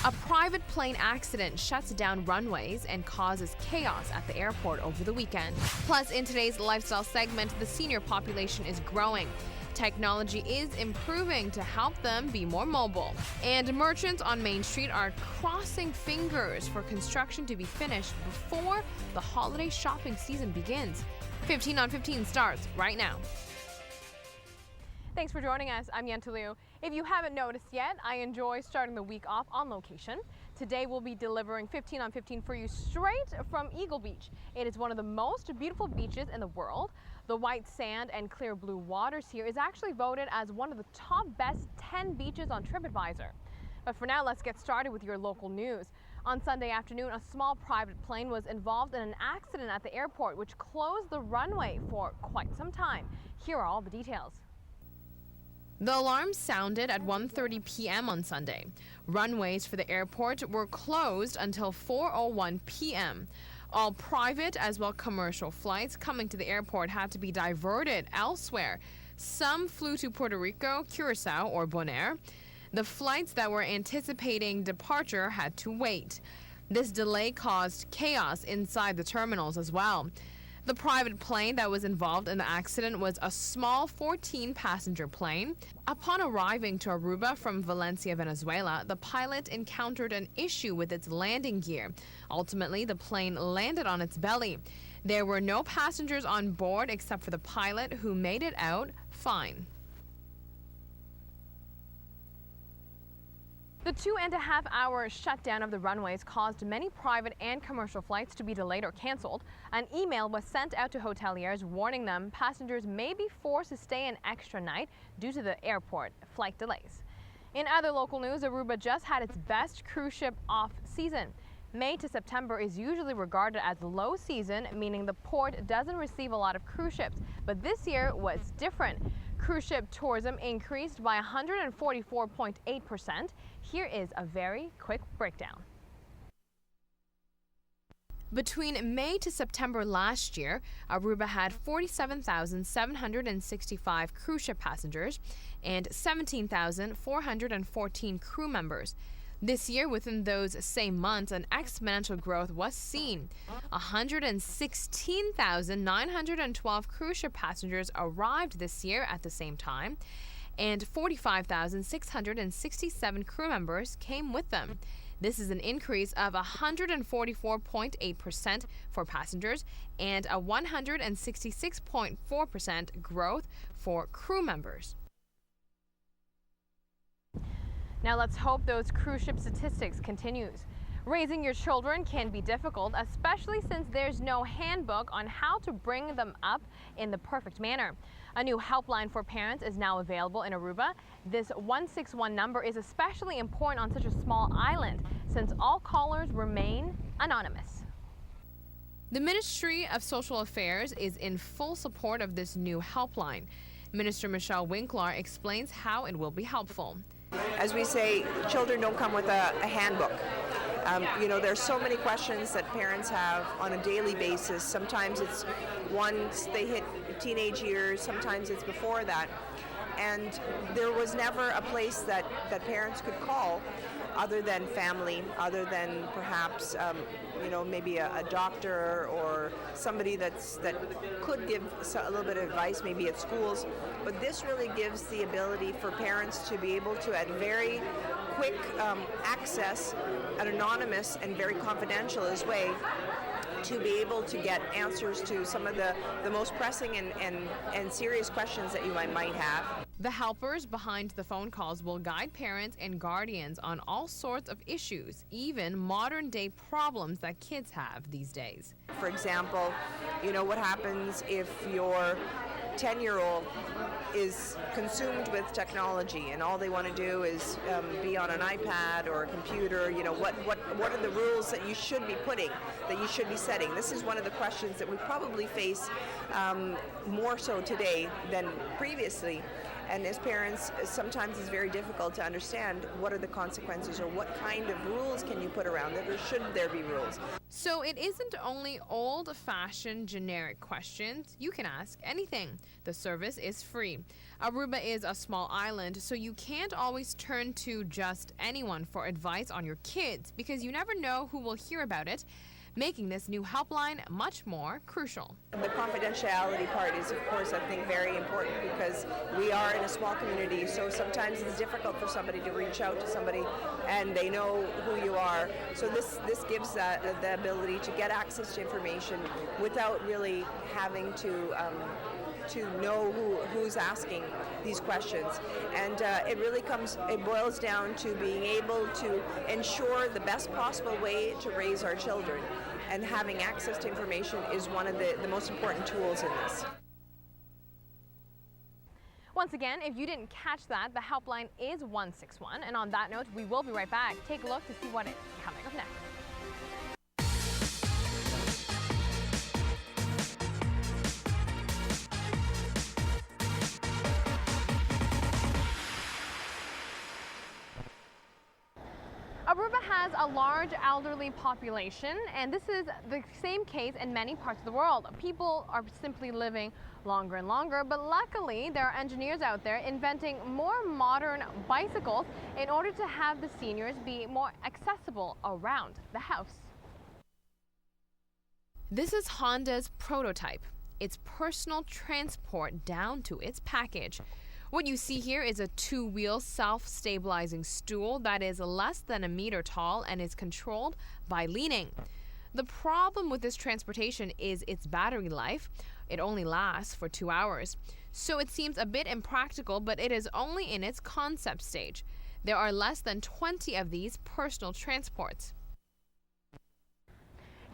A private plane accident shuts down runways and causes chaos at the airport over the weekend. Plus, in today's lifestyle segment, the senior population is growing. Technology is improving to help them be more mobile. And merchants on Main Street are crossing fingers for construction to be finished before the holiday shopping season begins. 15 on 15 starts right now. Thanks for joining us. I'm Yentl. If you haven't noticed yet, I enjoy starting the week off on location. Today we'll be delivering 15 on 15 for you straight from Eagle Beach. It is one of the most beautiful beaches in the world. The white sand and clear blue waters here is actually voted as one of the top best 10 beaches on TripAdvisor. But for now, let's get started with your local news. On Sunday afternoon, a small private plane was involved in an accident at the airport, which closed the runway for quite some time. Here are all the details. The alarm sounded at 1:30 p.m. on Sunday. Runways for the airport were closed until 4:01 p.m. All private as well commercial flights coming to the airport had to be diverted elsewhere. Some flew to Puerto Rico, Curacao, or Bonaire. The flights that were anticipating departure had to wait. This delay caused chaos inside the terminals as well. The private plane that was involved in the accident was a small 14-passenger plane. Upon arriving to Aruba from Valencia, Venezuela, the pilot encountered an issue with its landing gear. Ultimately, the plane landed on its belly. There were no passengers on board except for the pilot, who made it out fine. The 2.5-hour shutdown of the runways caused many private and commercial flights to be delayed or canceled. An email was sent out to hoteliers warning them passengers may be forced to stay an extra night due to the airport flight delays. In other local news, Aruba just had its best cruise ship off season. May to September is usually regarded as low season, meaning the port doesn't receive a lot of cruise ships. But this year was different. Cruise ship tourism increased by 144.8%. Here is a very quick breakdown. Between May to September last year, Aruba had 47,765 cruise ship passengers and 17,414 crew members. This year, within those same months, an exponential growth was seen. 116,912 cruise ship passengers arrived this year at the same time, and 45,667 crew members came with them. This is an increase of 144.8% for passengers and a 166.4% growth for crew members. Now let's hope those cruise ship statistics continues. Raising your children can be difficult, especially since there's no handbook on how to bring them up in the perfect manner. A new helpline for parents is now available in Aruba. This 161 number is especially important on such a small island, since all callers remain anonymous. The Ministry of Social Affairs is in full support of this new helpline. Minister Michelle Winkler explains how it will be helpful. As we say, children don't come with a handbook. There's so many questions that parents have on a daily basis. Sometimes it's once they hit teenage years, sometimes it's before that. And there was never a place that parents could call other than family, other than perhaps maybe a doctor or somebody that could give a little bit of advice, maybe at schools. But this really gives the ability for parents to be able to, at very quick access, an anonymous and very confidential way, to be able to get answers to some of the most pressing and serious questions that you might have. The helpers behind the phone calls will guide parents and guardians on all sorts of issues, even modern-day problems that kids have these days. For example, what happens if your 10-year-old is consumed with technology and all they want to do is be on an iPad or a computer? What are the rules that you should be putting, that you should be setting? This is one of the questions that we probably face more so today than previously. And as parents, sometimes it's very difficult to understand what are the consequences or what kind of rules can you put around it, or should there be rules. So it isn't only old-fashioned generic questions. You can ask anything. The service is free. Aruba is a small island, so you can't always turn to just anyone for advice on your kids because you never know who will hear about it, making this new helpline much more crucial. The confidentiality part is, of course, I think very important because we are in a small community, so sometimes it's difficult for somebody to reach out to somebody and they know who you are. So this gives the ability to get access to information without really having to know who's asking these questions. And it boils down to being able to ensure the best possible way to raise our children. And having access to information is one of the most important tools in this. Once again, if you didn't catch that, the helpline is 161. And on that note, we will be right back. Take a look to see what is coming up next. Aruba has a large elderly population, and this is the same case in many parts of the world. People are simply living longer and longer, but luckily there are engineers out there inventing more modern bicycles in order to have the seniors be more accessible around the house. This is Honda's prototype. It's personal transport down to its package. What you see here is a two-wheel self-stabilizing stool that is less than a meter tall and is controlled by leaning. The problem with this transportation is its battery life. It only lasts for 2 hours. So it seems a bit impractical, but it is only in its concept stage. There are less than 20 of these personal transports.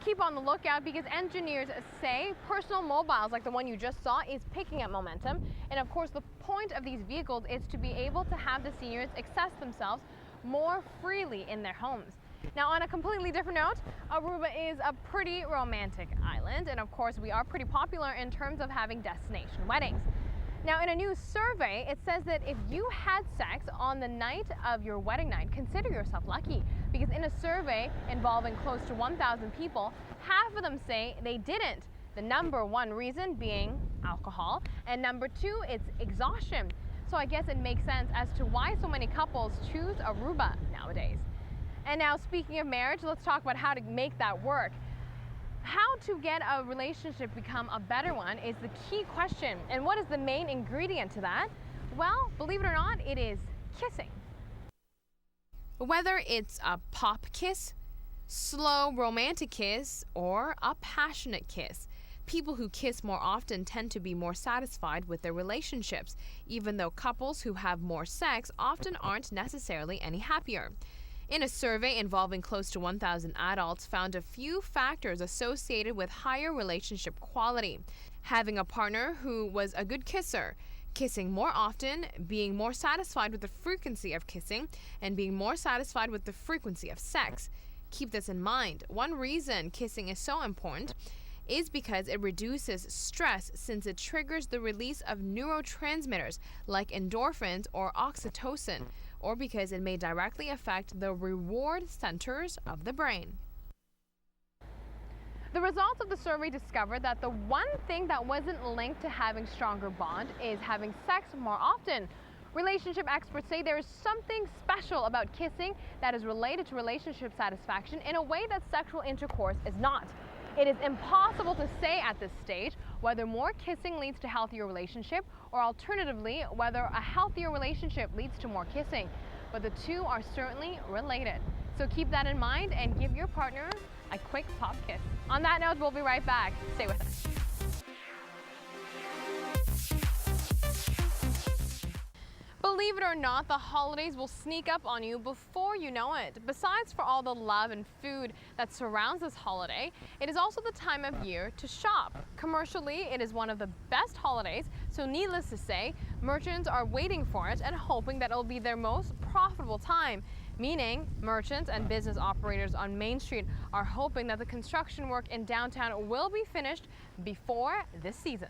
Keep on the lookout because engineers say personal mobiles like the one you just saw is picking up momentum. And of course, the point of these vehicles is to be able to have the seniors access themselves more freely in their homes. Now, on a completely different note, Aruba is a pretty romantic island. And of course, we are pretty popular in terms of having destination weddings. Now, in a new survey, it says that if you had sex on the night of your wedding night, consider yourself lucky. Because in a survey involving close to 1,000 people, half of them say they didn't. The number one reason being alcohol, and number two, it's exhaustion. So I guess it makes sense as to why so many couples choose Aruba nowadays. And now, speaking of marriage, let's talk about how to make that work. How to get a relationship become a better one is the key question. And what is the main ingredient to that? Well, believe it or not, it is kissing. Whether it's a pop kiss, slow romantic kiss, or a passionate kiss, people who kiss more often tend to be more satisfied with their relationships, even though couples who have more sex often aren't necessarily any happier. In a survey involving close to 1,000 adults found a few factors associated with higher relationship quality. Having a partner who was a good kisser, kissing more often, being more satisfied with the frequency of kissing, and being more satisfied with the frequency of sex. Keep this in mind. One reason kissing is so important is because it reduces stress since it triggers the release of neurotransmitters like endorphins or oxytocin, or because it may directly affect the reward centers of the brain. The results of the survey discovered that the one thing that wasn't linked to having stronger bond is having sex more often. Relationship experts say there is something special about kissing that is related to relationship satisfaction in a way that sexual intercourse is not. It is impossible to say at this stage whether more kissing leads to healthier relationship or alternatively whether a healthier relationship leads to more kissing. But the two are certainly related. So keep that in mind and give your partner a quick pop kiss. On that note, we'll be right back. Stay with us. Believe it or not, the holidays will sneak up on you before you know it. Besides for all the love and food that surrounds this holiday, it is also the time of year to shop. Commercially, it is one of the best holidays, so needless to say, merchants are waiting for it and hoping that it'll be their most profitable time. Meaning, merchants and business operators on Main Street are hoping that the construction work in downtown will be finished before this season.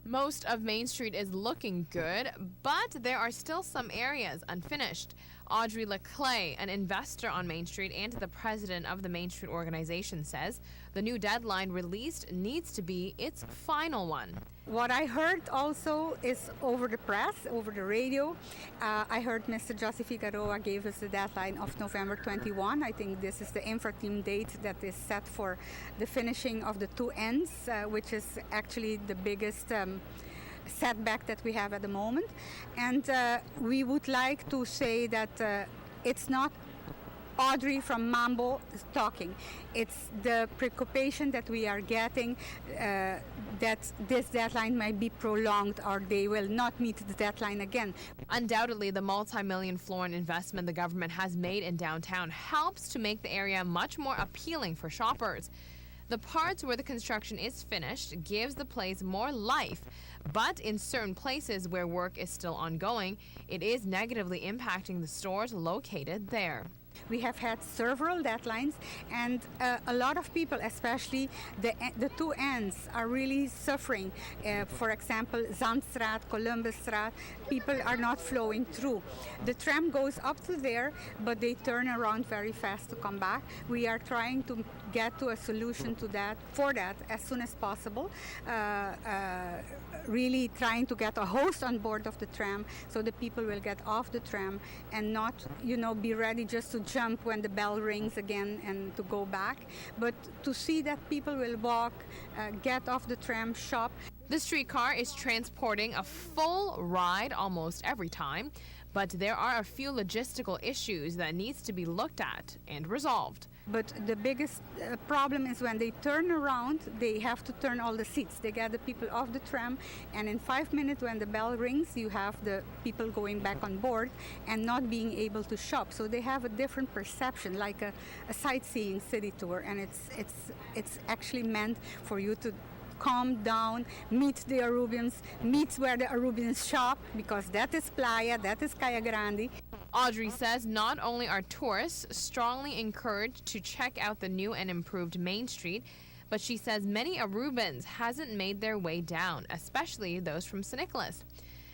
Most of Main Street is looking good, but there are still some areas unfinished. Audrey Leclay, an investor on Main Street and the president of the Main Street organization, says the new deadline released needs to be its final one. What I heard also is over the press, over the radio. I heard Mr. José Figueroa gave us the deadline of November 21. I think this is the infra-team date that is set for the finishing of the two ends, which is actually the biggest setback that we have at the moment. And we would like to say that it's not Audrey from Mambo is talking. It's the preoccupation that we are getting that this deadline might be prolonged or they will not meet the deadline again. Undoubtedly, the multi-million florin investment the government has made in downtown helps to make the area much more appealing for shoppers. The parts where the construction is finished gives the place more life, but in certain places where work is still ongoing, it is negatively impacting the stores located there. We have had several deadlines, and a lot of people, especially the two ends, are really suffering. For example, Zandstraat, Columbusstraat, people are not flowing through. The tram goes up to there, but they turn around very fast to come back. We are trying to get to a solution to that, for that, as soon as possible. Really trying to get a host on board of the tram so the people will get off the tram and not, be ready just to jump when the bell rings again and to go back, but to see that people will walk, get off the tram, shop. The streetcar is transporting a full ride almost every time, but there are a few logistical issues that needs to be looked at and resolved. But the biggest problem is when they turn around, they have to turn all the seats. They get the people off the tram, and in 5 minutes when the bell rings, you have the people going back on board and not being able to shop. So they have a different perception, like a sightseeing city tour, and it's actually meant for you to calm down, meet the Arubians, meet where the Arubians shop, because that is Playa, that is Calle Grande. Audrey says not only are tourists strongly encouraged to check out the new and improved Main Street, but she says many Arubans hasn't made their way down, especially those from St. Nicholas.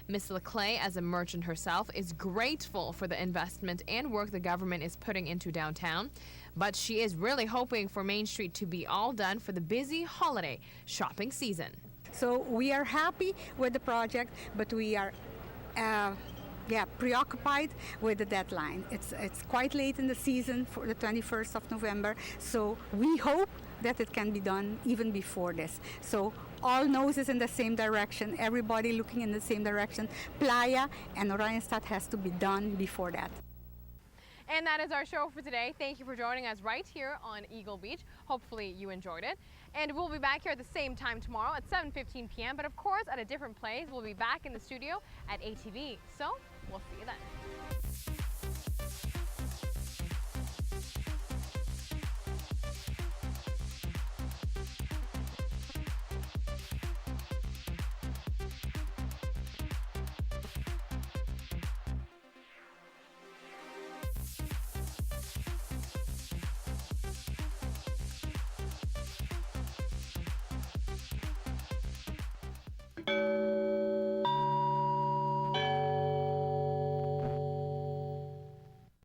Ms. Leclay, as a merchant herself, is grateful for the investment and work the government is putting into downtown, but she is really hoping for Main Street to be all done for the busy holiday shopping season. So we are happy with the project, but we are preoccupied with the deadline. It's quite late in the season for the 21st of November, so we hope that it can be done even before this. So all noses in the same direction, everybody looking in the same direction. Playa and Oranjestad has to be done before that. And that is our show for today. Thank you for joining us right here on Eagle Beach. Hopefully you enjoyed it. And we'll be back here at the same time tomorrow at 7:15 p.m. But of course, at a different place. We'll be back in the studio at ATV. So we'll see you then.